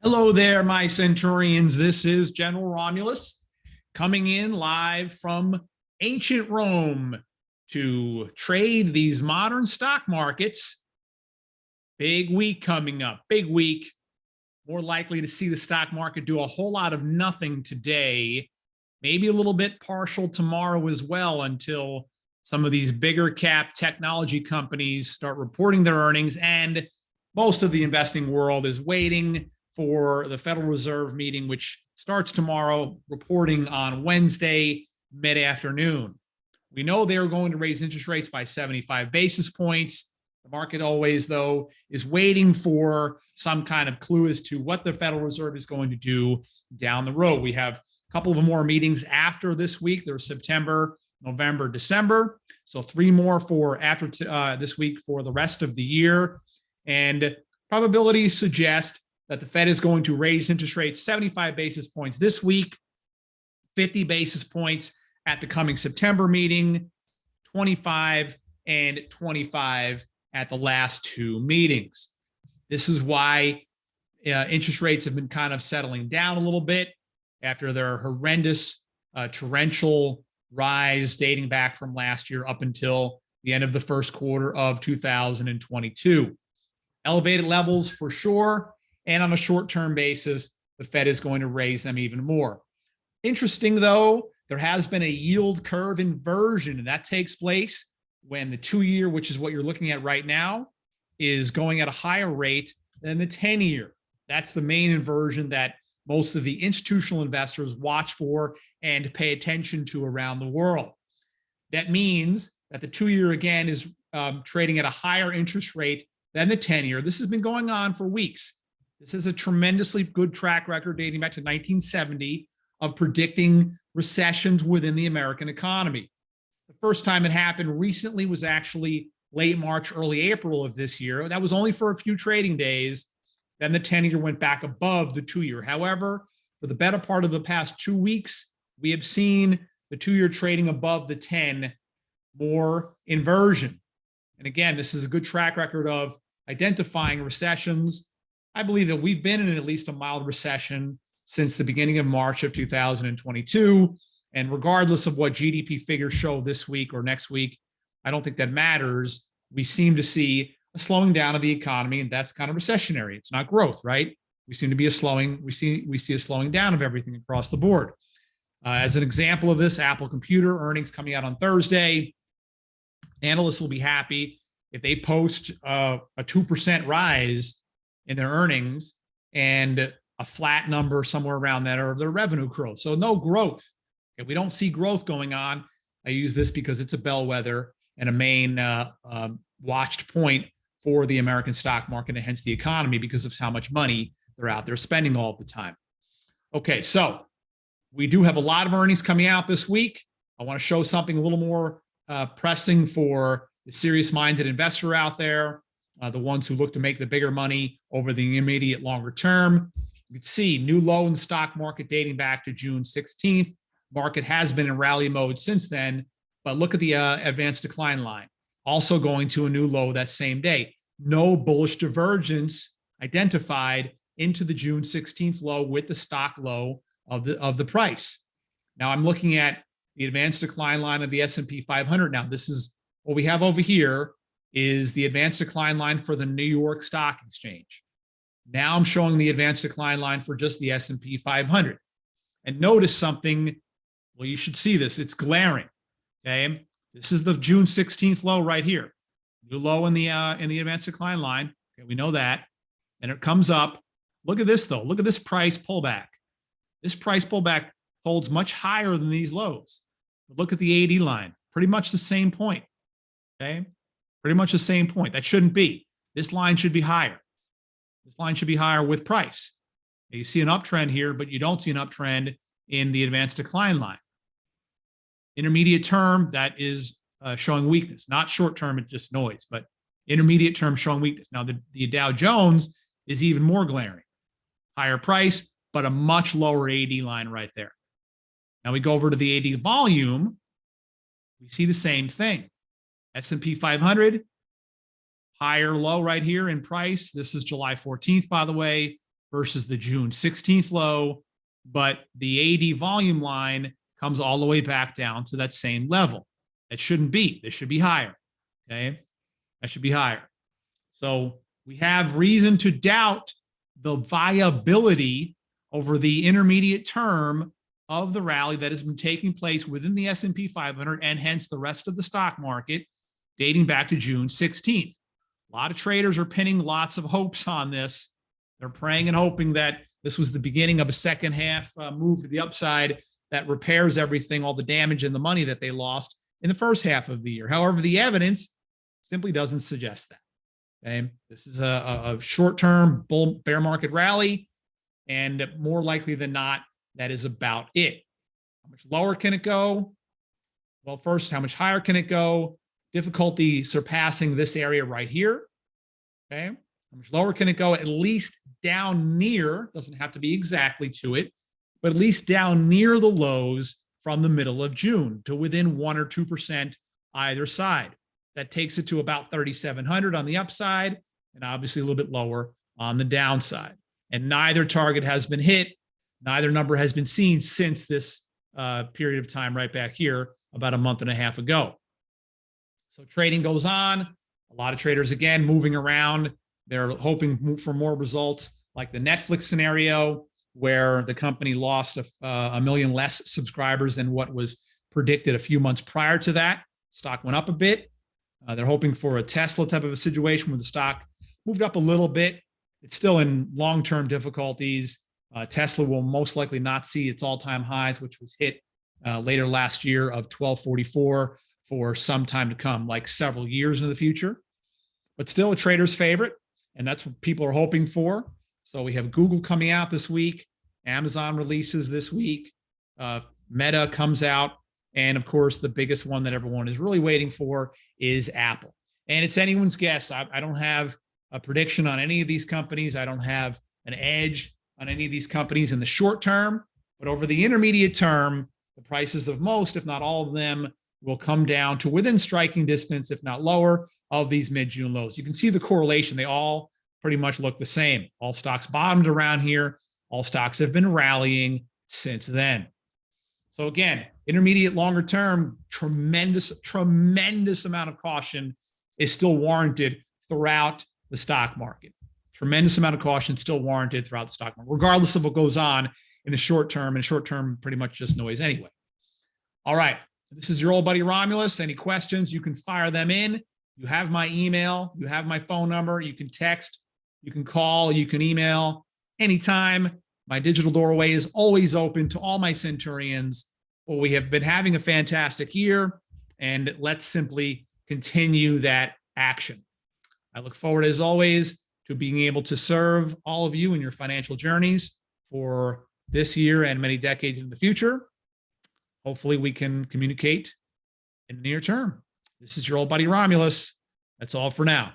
Hello there, my Centurions. This is General Romulus coming in live from ancient Rome to trade these modern stock markets. Big week coming up, big week. More likely to see the stock market do a whole lot of nothing today, maybe a little bit partial tomorrow as well, until some of these bigger cap technology companies start reporting their earnings. And most of the investing world is waiting for the Federal Reserve meeting, which starts tomorrow, reporting on Wednesday, mid-afternoon. We know they're going to raise interest rates by 75 basis points. The market always, though, is waiting for some kind of clue as to what the Federal Reserve is going to do down the road. We have a couple of more meetings after this week. There's September, November, December. So 3 more for after this week for the rest of the year. And probabilities suggest that the Fed is going to raise interest rates 75 basis points this week, 50 basis points at the coming September meeting, 25 and 25 at the last 2 meetings. This is why interest rates have been kind of settling down a little bit after their horrendous torrential rise dating back from last year up until the end of the first quarter of 2022. Elevated levels for sure. And on a short-term basis, the Fed is going to raise them even more. Interesting, though, there has been a yield curve inversion, and that takes place when the 2-year, which is what you're looking at right now, is going at a higher rate than the 10-year. That's the main inversion that most of the institutional investors watch for and pay attention to around the world. That means that the 2-year, again, is trading at a higher interest rate than the 10-year. This has been going on for weeks. This is a tremendously good track record dating back to 1970 of predicting recessions within the American economy. The first time it happened recently was actually late March, early April of this year. That was only for a few trading days. Then the 10-year went back above the 2-year. However, for the better part of the past 2 weeks, we have seen the 2-year trading above the 10, more inversion. And again, this is a good track record of identifying recessions. I believe that we've been in at least a mild recession since the beginning of March of 2022. And regardless of what GDP figures show this week or next week, I don't think that matters. We seem to see a slowing down of the economy, and that's kind of recessionary. It's not growth, right? We seem to be we see a slowing down of everything across the board. As an example of this, Apple Computer earnings coming out on Thursday. Analysts will be happy if they post a 2% rise in their earnings and a flat number somewhere around that, or their revenue growth. So no growth. If we don't see growth going on, I use this because it's a bellwether and a main watched point for the American stock market and hence the economy, because of how much money they're out there spending all the time. Okay, so we do have a lot of earnings coming out this week. I want to show something a little more pressing for the serious-minded investor out there, the ones who look to make the bigger money over the immediate longer term. You can see new low in the stock market dating back to June 16th. Market has been in rally mode since then, but look at the advanced decline line, also going to a new low that same day. No bullish divergence identified into the June 16th low with the stock low of the price. Now I'm looking at the advanced decline line of the S&P 500. Now this is what we have over here is the advanced decline line for the New York Stock Exchange. Now I'm showing the advanced decline line for just the S&P 500. And notice something, well, you should see this, it's glaring, okay? This is the June 16th low right here. New low in the advanced decline line, okay, we know that. And it comes up, look at this though, look at this price pullback. This price pullback holds much higher than these lows. But look at the AD line, pretty much the same point, okay? Pretty much the same point. That shouldn't be. This line should be higher. This line should be higher with price. Now, you see an uptrend here, but you don't see an uptrend in the advanced decline line. Intermediate term, that is showing weakness. Not short term, it's just noise, but intermediate term showing weakness. Now, the Dow Jones is even more glaring. Higher price, but a much lower AD line right there. Now we go over to the AD volume. We see the same thing. S&P 500, higher low right here in price. This is July 14th, by the way, versus the June 16th low, but the AD volume line comes all the way back down to that same level. It shouldn't be. This should be higher. Okay. That should be higher. So we have reason to doubt the viability over the intermediate term of the rally that has been taking place within the S&P 500 and hence the rest of the stock market dating back to June 16th. A lot of traders are pinning lots of hopes on this. They're praying and hoping that this was the beginning of a second half move to the upside that repairs everything, all the damage and the money that they lost in the first half of the year. However, the evidence simply doesn't suggest that. Okay, this is a short-term bull bear market rally, and more likely than not, that is about it. How much lower can it go? Well, first, how much higher can it go? Difficulty surpassing this area right here. Okay, how much lower can it go? At least down near, doesn't have to be exactly to it, but at least down near the lows from the middle of June to within 1 or 2% either side. That takes it to about 3,700 on the upside and obviously a little bit lower on the downside. And neither target has been hit. Neither number has been seen since this period of time right back here about a month and a half ago. So trading goes on. A lot of traders, again, moving around. They're hoping for more results like the Netflix scenario, where the company lost a million less subscribers than what was predicted a few months prior to that. Stock went up a bit. They're hoping for a Tesla type of a situation where the stock moved up a little bit. It's still in long-term difficulties. Tesla will most likely not see its all-time highs, which was hit later last year of 1244 for some time to come, like several years in the future. But still a trader's favorite, and that's what people are hoping for. So we have Google coming out this week. Amazon releases this week. Meta comes out. And of course, the biggest one that everyone is really waiting for is Apple. And it's anyone's guess. I don't have a prediction on any of these companies. I don't have an edge on any of these companies in the short term. But over the intermediate term, the prices of most, if not all of them, will come down to within striking distance, if not lower, of these mid-June lows. You can see the correlation. They all pretty much look the same. All stocks bottomed around here. All stocks have been rallying since then. So again, intermediate, longer term, tremendous amount of caution is still warranted throughout the stock market. Tremendous amount of caution still warranted throughout the stock market, regardless of what goes on in the short term. And short term, pretty much just noise anyway. All right. This is your old buddy Romulus. Any questions, you can fire them in. You have my email. You have my phone number. You can text. You can call. You can email anytime. My digital doorway is always open to all my Centurions. Well, we have been having a fantastic year, and let's simply continue that action. I look forward, as always, to being able to serve all of you in your financial journeys for this year and many decades in the future. Hopefully, we can communicate in the near term. This is your old buddy Romulus. That's all for now.